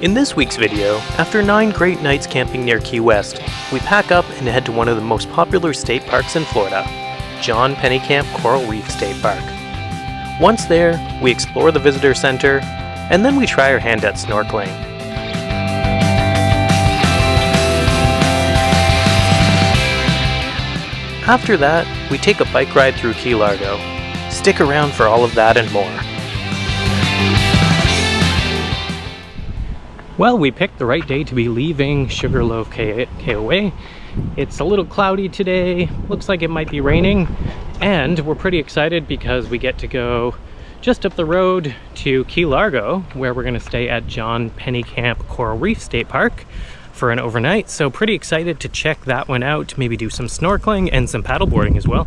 In this week's video, after 9 great nights camping near Key West, we pack up and head to one of the most popular state parks in Florida, John Pennekamp Coral Reef State Park. Once there, we explore the visitor center, and then we try our hand at snorkeling. After that, we take a bike ride through Key Largo. Stick around for all of that and more. Well, we picked the right day to be leaving Sugarloaf KOA. It's a little cloudy today, looks like it might be raining, and we're pretty excited because we get to go just up the road to Key Largo, where we're going to stay at John Pennekamp Coral Reef State Park for an overnight. So pretty excited to check that one out, maybe do some snorkeling and some paddleboarding as well.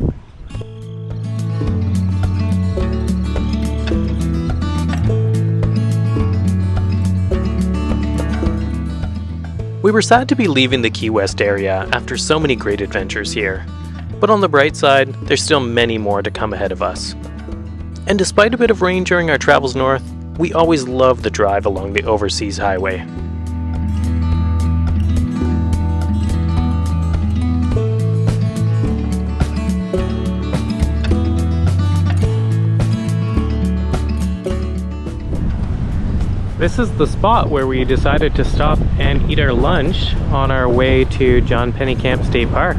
We were sad to be leaving the Key West area after so many great adventures here, but on the bright side, there's still many more to come ahead of us. And despite a bit of rain during our travels north, we always love the drive along the overseas highway. This is the spot where we decided to stop and eat our lunch on our way to John Pennekamp State Park.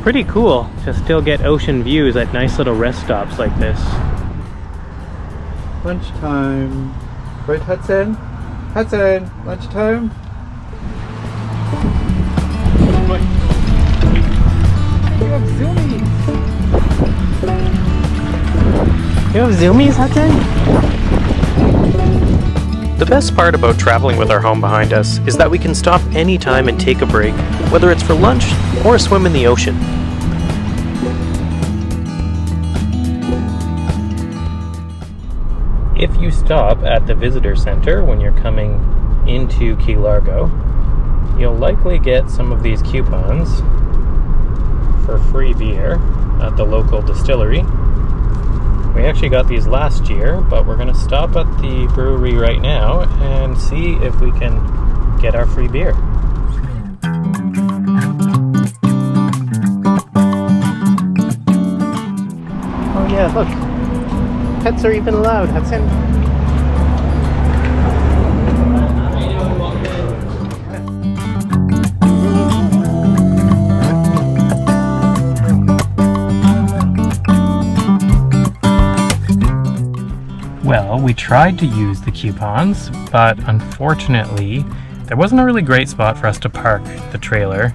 Pretty cool to still get ocean views at nice little rest stops like this. Lunchtime. Right, Hudson? Hudson, lunchtime? You have zoomies! You have zoomies, Hudson? The best part about traveling with our home behind us is that we can stop anytime and take a break, whether it's for lunch or a swim in the ocean. If you stop at the visitor center when you're coming into Key Largo, you'll likely get some of these coupons for free beer at the local distillery. We actually got these last year, but we're going to stop at the brewery right now and see if we can get our free beer. Oh yeah, look. Pets are even allowed, Hudson. Well, we tried to use the coupons, but unfortunately, there wasn't a really great spot for us to park the trailer.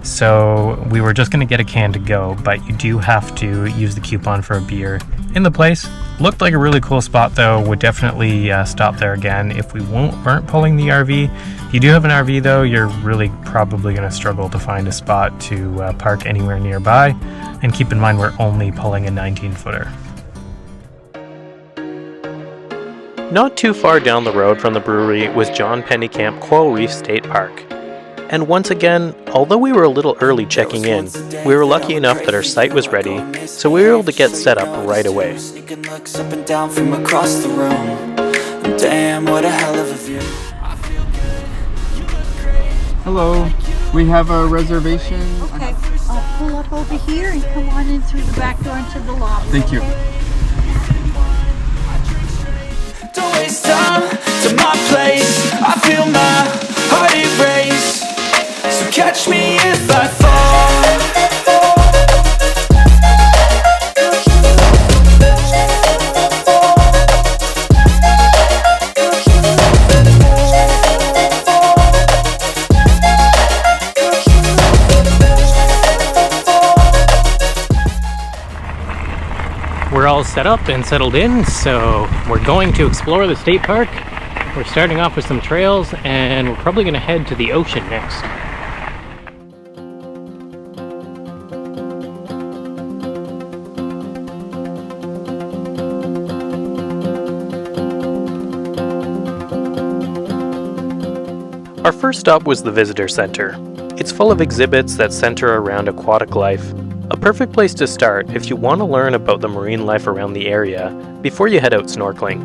So we were just going to get a can to go, but you do have to use the coupon for a beer in the place. Looked like a really cool spot though, would definitely stop there again if we weren't pulling the RV. If you do have an RV though, you're really probably going to struggle to find a spot to park anywhere nearby. And keep in mind we're only pulling a 19-footer. Not too far down the road from the brewery was John Pennekamp Coral Reef State Park. And once again, although we were a little early checking in, we were lucky enough that our site was ready, so we were able to get set up right away. Hello, we have a reservation. Okay, I'll pull up over here and come on in through the back door into the lobby. Thank you. Don't waste time to my place. I feel my heart erase. So catch me if I fall. We're all set up and settled in, so we're going to explore the state park. We're starting off with some trails, and we're probably going to head to the ocean next. Our first stop was the visitor center. It's full of exhibits that center around aquatic life. A perfect place to start if you want to learn about the marine life around the area before you head out snorkeling.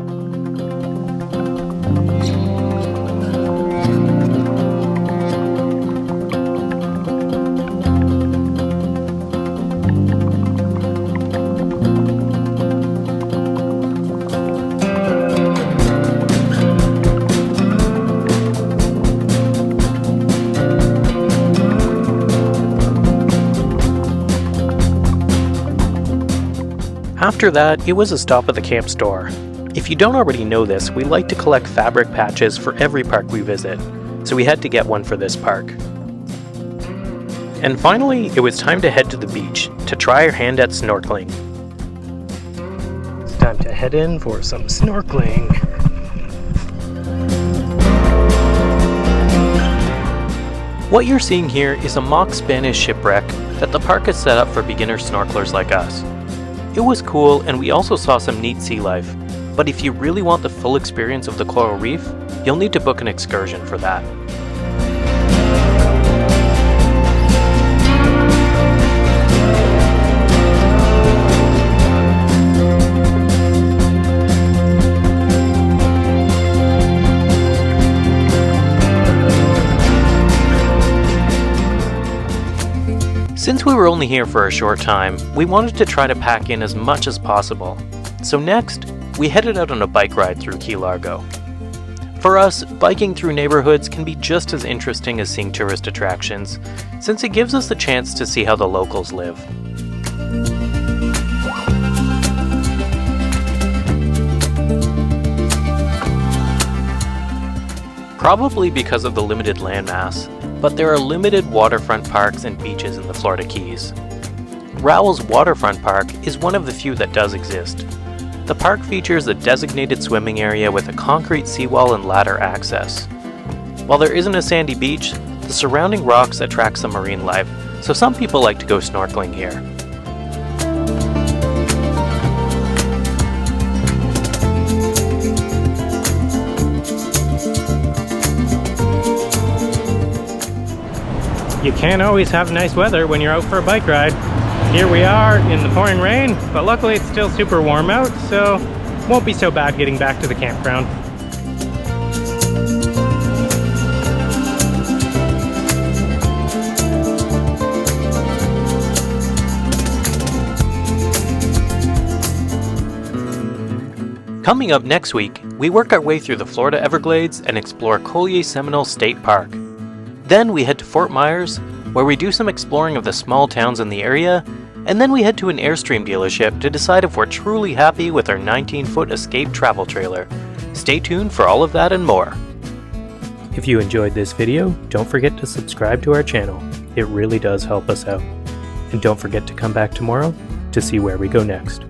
After that, it was a stop at the camp store. If you don't already know this, we like to collect fabric patches for every park we visit, so we had to get one for this park. And finally, it was time to head to the beach to try our hand at snorkeling. It's time to head in for some snorkeling. What you're seeing here is a mock Spanish shipwreck that the park has set up for beginner snorkelers like us. It was cool, and we also saw some neat sea life, but if you really want the full experience of the coral reef, you'll need to book an excursion for that. Since we were only here for a short time, we wanted to try to pack in as much as possible. So next, we headed out on a bike ride through Key Largo. For us, biking through neighborhoods can be just as interesting as seeing tourist attractions, since it gives us the chance to see how the locals live. Probably because of the limited landmass, but there are limited waterfront parks and beaches in the Florida Keys. Rowell's Waterfront Park is one of the few that does exist. The park features a designated swimming area with a concrete seawall and ladder access. While there isn't a sandy beach, the surrounding rocks attract some marine life, so some people like to go snorkeling here. You can't always have nice weather when you're out for a bike ride. Here we are in the pouring rain, but luckily it's still super warm out, so won't be so bad getting back to the campground. Coming up next week, we work our way through the Florida Everglades and explore Collier Seminole State Park. Then we head to Fort Myers, where we do some exploring of the small towns in the area, and then we head to an Airstream dealership to decide if we're truly happy with our 19-foot Escape travel trailer. Stay tuned for all of that and more. If you enjoyed this video, don't forget to subscribe to our channel. It really does help us out. And don't forget to come back tomorrow to see where we go next.